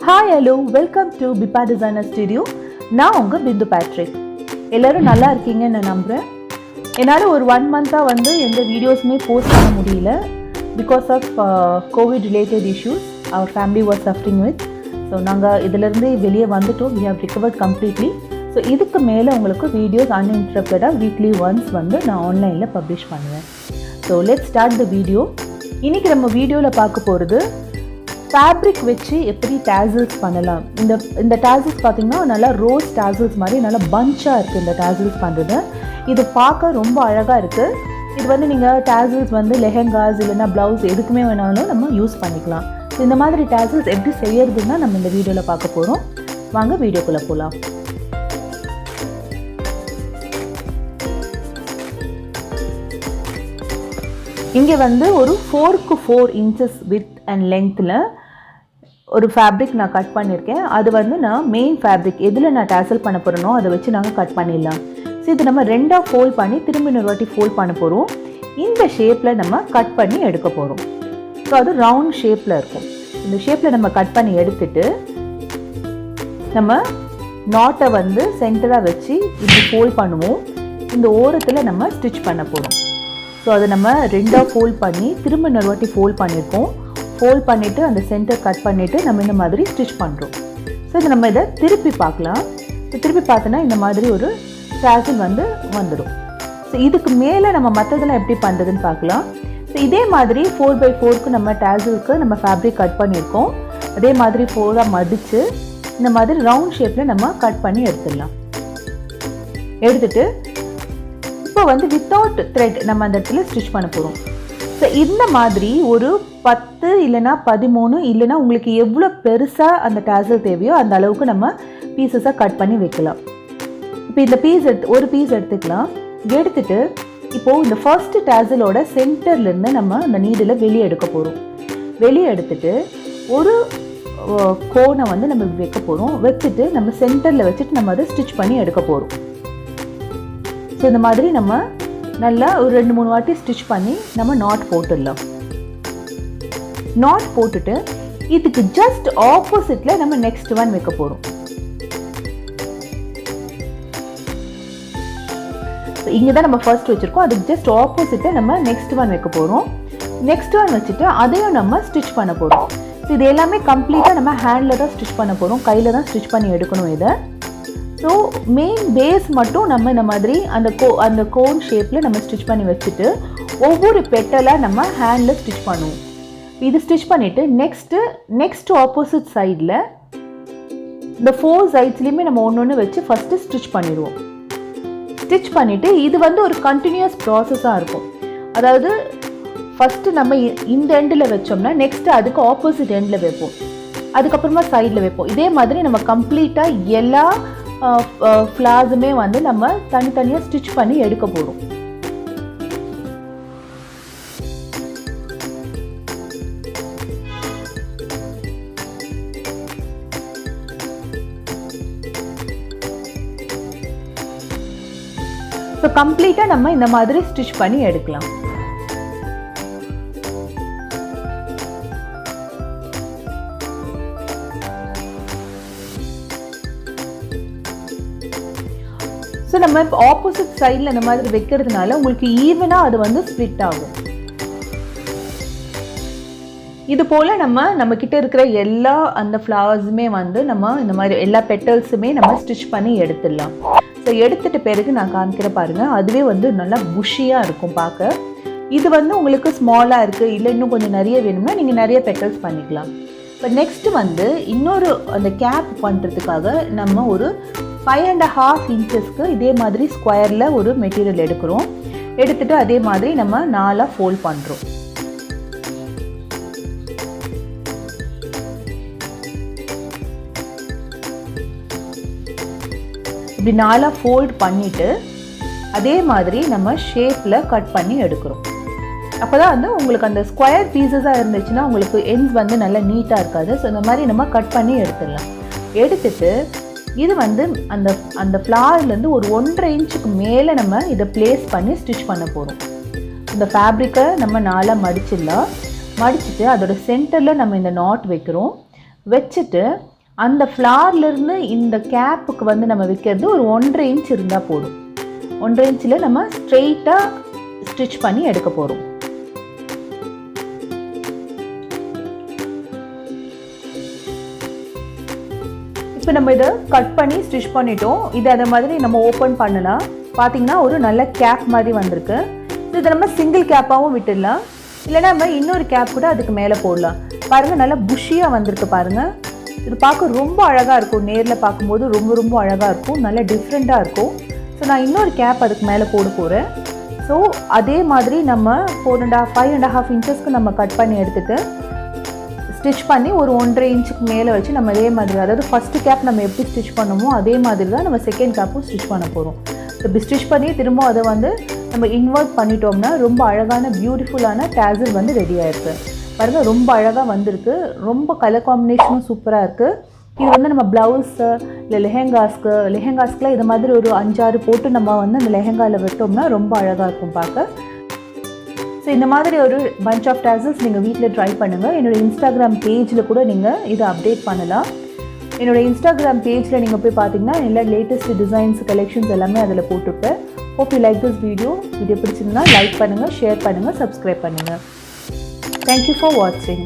Hi, hello, welcome to Bipa Designer Studio. நான் உங்க பிந்து Patrick. எல்லாரும் நல்லா இருக்கீங்கன்னு நான் நம்புறேன். என்னால ஒரு 1 month-ஆ வந்து எந்த வீடியோஸ்மே போஸ்ட் பண்ண முடியல because of COVID related issues our family was suffering with. So நாங்க இதில இருந்து வெளியே வந்துட்டோம். We have recovered completely. So இதுக்கு மேல உங்களுக்கு வீடியோஸ் uninterrupted-ஆ weekly once வந்து நான் ஆன்லைன்ல பப்ளிஷ் பண்ணுவேன். So let's start the video. இன்னைக்கு நம்ம வீடியோல பார்க்க போறது fabric வச்சு எப்படி tassels பண்ணலாம். இந்த tassels பாத்தீங்கன்னா நல்ல ரோஸ் tassels மாதிரி நல்ல பஞ்சா இருக்கு இந்த tassels பண்றது. இது பார்க்க ரொம்ப அழகா இருக்கு. இது வந்து நீங்க tassels வந்து லெஹெங்காஸ் இல்லனா blouse எதுக்குமே வேணாலும் நம்ம யூஸ் பண்ணிக்கலாம். இந்த மாதிரி tassels எப்படி செய்யறதுன்னா நம்ம இந்த வீடியோல பார்க்க போறோம். வாங்க வீடியோக்குள்ள போலாம். இங்க வந்து ஒரு 4x4 inches width and lengthல ஒரு fabric நான் கட் பண்ணிருக்கேன். அது வந்து நான் மெயின் fabric எதுல நான் tassel பண்ண போறேனோ அதை வச்சு நாங்க கட் பண்ணிடலாம். சோ இது நம்ம ரெண்டா ஃபோல்ட் பண்ணி திரும்ப இன்னொரு வாட்டி ஃபோல்ட் பண்ண போறோம். இந்த ஷேப்ல நம்ம கட் பண்ணி எடுக்க போறோம். சோ அது ரவுண்ட் ஷேப்ல இருக்கும். இந்த ஷேப்ல நம்ம கட் பண்ணி எடுத்துட்டு நம்ம நாட்டை வந்து சென்டரா வச்சு இப்படி ஃபோல்ட் பண்ணுவோம். இந்த ஓரத்துல நம்ம ஸ்டிட்ச் பண்ண போறோம். சோ அதை நம்ம ரெண்டா ஃபோல்ட் பண்ணி திரும்ப இன்னொரு வாட்டி ஃபோல்ட் பண்ணிருக்கோம். ஃபோல்ட் பண்ணிட்டு அந்த சென்டர் கட் பண்ணிட்டு நம்ம இந்த மாதிரி ஸ்டிட்ச் பண்றோம். சோ இது நம்ம இத திருப்பி பார்க்கலாம். திருப்பி பார்த்தனா இந்த மாதிரி ஒரு tassel வந்து வந்துரும். சோ இதுக்கு மேல நம்ம மத்ததெல்லாம் எப்படி பண்றதுன்னு பார்க்கலாம். சோ இதே மாதிரி 4x4க்கு நம்ம tassel-க்கு நம்ம fabric கட் பண்ணிருக்கோம். அதே மாதிரி 4ஆ மடிச்சு இந்த மாதிரி ரவுண்ட் ஷேப்ல நம்ம கட் பண்ணி எடுத்துடலாம். எடுத்துட்டு இப்போ வந்து வித்தவுட் thread நம்ம அந்த இடத்துல ஸ்டிட்ச் பண்ண போறோம். சோ இந்த மாதிரி ஒரு 10 இல்லனா 13 இல்லனா உங்களுக்கு எவ்வளவு பெருசா அந்த tassel தேவையோ அந்த அளவுக்கு நம்ம பீசஸா கட் பண்ணி வைக்கலாம். இப்போ இந்த ஒரு பீஸ் எடுத்துக்கலாம். எடுத்துட்டு இப்போ இந்த ஃபர்ஸ்ட் tassel-ஓட சென்டர்ல இருந்து நம்ம அந்த நீடில வெளிய எடுக்க போறோம். வெளிய எடுத்துட்டு ஒரு கோனை வந்து நம்ம வைக்க போறோம். வச்சிட்டு நம்ம சென்டர்ல வச்சிட்டு நம்ம அதை ஸ்டிட்ச் பண்ணி எடுக்க போறோம். சோ இந்த மாதிரி நம்ம நல்லா ஒரு 2-3 வாட்டி ஸ்டிட்ச் பண்ணி நம்ம நாட் போட்டுடலாம். நாட் போட்டுட்டு இதுக்கு ஜஸ்ட் ஆப்போசிட்ல நம்ம நெக்ஸ்ட் ஒன் வைக்க போறோம். இங்க தான் நம்ம ஃபர்ஸ்ட் வச்சிருக்கோம். அதுக்கு ஜஸ்ட் ஆப்போசிட்ல நம்ம நெக்ஸ்ட் ஒன் வைக்க போறோம். நெக்ஸ்ட் ஒன் வச்சிட்டு அதையும் நம்ம ஸ்டிட்ச் பண்ண போறோம். இது எல்லாமே கம்ப்ளீட்டா நம்ம ஹேண்ட்ல தான் ஸ்டிட்ச் பண்ண போறோம். கையில தான் ஸ்டிட்ச் பண்ணி எடுக்கணும் இத. ஸோ மெயின் பேஸ் மட்டும் நம்ம இந்த மாதிரி அந்த கோன் ஷேப்பில் நம்ம ஸ்டிச் பண்ணி வச்சுட்டு ஒவ்வொரு பெட்டலாக நம்ம ஹேண்டில் ஸ்டிச் பண்ணுவோம். இது ஸ்டிச் பண்ணிவிட்டு நெக்ஸ்ட் ஆப்போசிட் சைடில் இந்த 4 சைட்ஸ்லேயுமே நம்ம ஒன்று வச்சு ஃபஸ்ட்டு ஸ்டிச் பண்ணிடுவோம். ஸ்டிச் பண்ணிவிட்டு இது வந்து ஒரு கண்டினியூஸ் ப்ராசஸாக இருக்கும். அதாவது ஃபஸ்ட்டு நம்ம இந்த எண்டில் வச்சோம்னா நெக்ஸ்ட்டு அதுக்கு ஆப்போசிட் எண்டில் வைப்போம். அதுக்கப்புறமா சைடில் வைப்போம். இதே மாதிரி நம்ம கம்ப்ளீட்டாக எல்லா ஃப்ளார்ஸுமே வந்து நம்ம தனித்தனியாக ஸ்டிச் பண்ணி எடுக்க போகிறோம். ஸோ கம்ப்ளீட்டாக நம்ம இந்த மாதிரி ஸ்டிச் பண்ணி எடுக்கலாம். ஸோ நம்ம இப்போ ஆப்போசிட் சைடில் இந்த மாதிரி வைக்கிறதுனால உங்களுக்கு ஈவனாக அது வந்து ஸ்ப்ளிட் ஆகும். இது போல் நம்ம கிட்ட இருக்கிற எல்லா அந்த ஃப்ளவர்ஸுமே வந்து நம்ம இந்த மாதிரி எல்லா பெட்டல்ஸுமே நம்ம ஸ்டிச் பண்ணி எடுத்துடலாம். ஸோ எடுத்துட்ட பிறகு நான் காமிக்கிற பாருங்க, அதுவே வந்து நல்லா புஷியாக இருக்கும் பார்க்க. இது வந்து உங்களுக்கு ஸ்மாலாக இருக்குது, இல்லை இன்னும் கொஞ்சம் நிறைய வேணும்னா நீங்கள் நிறைய பெட்டல்ஸ் பண்ணிக்கலாம். இப்போ நெக்ஸ்ட்டு வந்து இன்னொரு அந்த கேப் பண்ணுறதுக்காக நம்ம ஒரு 5.5 inches இதே மாதிரி ஸ்கொயரில் ஒரு மெட்டீரியல் எடுக்கிறோம். எடுத்துட்டு அதே மாதிரி நம்ம 4ஆ ஃபோல்ட் பண்ணுறோம். இப்படி 4ஆ ஃபோல்ட் பண்ணிட்டு அதே மாதிரி நம்ம ஷேப்பில் கட் பண்ணி எடுக்கிறோம். அப்போ தான் வந்து உங்களுக்கு அந்த ஸ்கொயர் பீசஸாக இருந்துச்சுன்னா உங்களுக்கு எண்ட்ஸ் வந்து நல்லா நீட்டாக இருக்காது. ஸோ இந்த மாதிரி நம்ம கட் பண்ணி எடுத்துடலாம். எடுத்துட்டு இது வந்து அந்த ஃப்ளார்லேருந்து ஒரு 1.5 inch மேலே நம்ம இதை பிளேஸ் பண்ணி ஸ்டிச் பண்ண போகிறோம். இந்த ஃபேப்ரிக்கை நம்ம 4ஆ மடிச்சிடலாம். மடிச்சுட்டு அதோட சென்டரில் நம்ம இந்த நாட் வைக்கிறோம். வச்சுட்டு அந்த ஃப்ளார்லேருந்து இந்த கேப்புக்கு வந்து நம்ம வைக்கிறது ஒரு 1.5 இன்ச் இருந்தால் போதும். 1.5 இன்ச்சில் நம்ம ஸ்ட்ரெயிட்டாக ஸ்டிச் பண்ணி எடுக்க போகிறோம். இப்போ நம்ம இதை கட் பண்ணி ஸ்டிச் பண்ணிட்டோம். இது அதை மாதிரி நம்ம ஓப்பன் பண்ணலாம். பார்த்திங்கன்னா ஒரு நல்ல கேப் மாதிரி வந்திருக்கு. இதை நம்ம சிங்கிள் கேப்பாகவும் விட்டுடலாம், இல்லைனா நம்ம இன்னொரு கேப் கூட அதுக்கு மேலே போடலாம். பாருங்கள், நல்லா புஷியாக வந்திருக்கு பாருங்கள். இது பார்க்க ரொம்ப அழகாக இருக்கும். நேரில் பார்க்கும்போது ரொம்ப ரொம்ப அழகாக இருக்கும், நல்ல டிஃப்ரெண்ட்டாக இருக்கும். ஸோ நான் இன்னொரு கேப் அதுக்கு மேலே போட போகிறேன். ஸோ அதே மாதிரி நம்ம 5.5 இன்ச்சஸ்க்கு நம்ம கட் பண்ணி எடுத்துகிட்டு ஸ்டிச் பண்ணி ஒரு 1.5 இன்ச்சுக்கு மேலே வச்சு நம்ம அதே மாதிரி, அதாவது ஃபஸ்ட்டு கேப் நம்ம எப்படி ஸ்டிச் பண்ணமோ அதே மாதிரி தான் நம்ம செகண்ட் கேப்பும் ஸ்டிச் பண்ண போகிறோம். ஸோ இப்படி ஸ்டிச் பண்ணி திரும்ப அதை வந்து நம்ம இன்வெர்ட் பண்ணிட்டோம்னா ரொம்ப அழகான பியூட்டிஃபுல்லான டேசல் வந்து ரெடி ஆகிருக்கு. பாருங்கள், ரொம்ப அழகாக வந்திருக்கு. ரொம்ப கலர் காம்பினேஷனும் சூப்பராக இருக்குது. இது வந்து நம்ம ப்ளவுஸு இல்லை லெஹெங்காஸ்க்குலாம் இது மாதிரி ஒரு 5-6 போட்டு நம்ம வந்து அந்த லெஹெங்காவில் விட்டோம்னா ரொம்ப அழகாக இருக்கும் பார்க்க. ஸோ இந்த மாதிரி ஒரு பஞ்ச் ஆஃப் டேசல்ஸ் நீங்கள் வீட்டில் ட்ரை பண்ணுங்கள். என்னோடய இன்ஸ்டாகிராம் பேஜில் கூட நீங்கள் இதை அப்டேட் பண்ணலாம். என்னோடய இன்ஸ்டாகிராம் பேஜில் நீங்கள் போய் பார்த்தீங்கன்னா எல்லா லேட்டஸ்ட் டிசைன்ஸ் கலெக்ஷன்ஸ் எல்லாமே அதில் போட்டுருப்பேன். Hope you like this video பிடிச்சிருந்தா லைக் பண்ணுங்கள், ஷேர் பண்ணுங்கள், சப்ஸ்கிரைப் பண்ணுங்கள். Thank you for watching.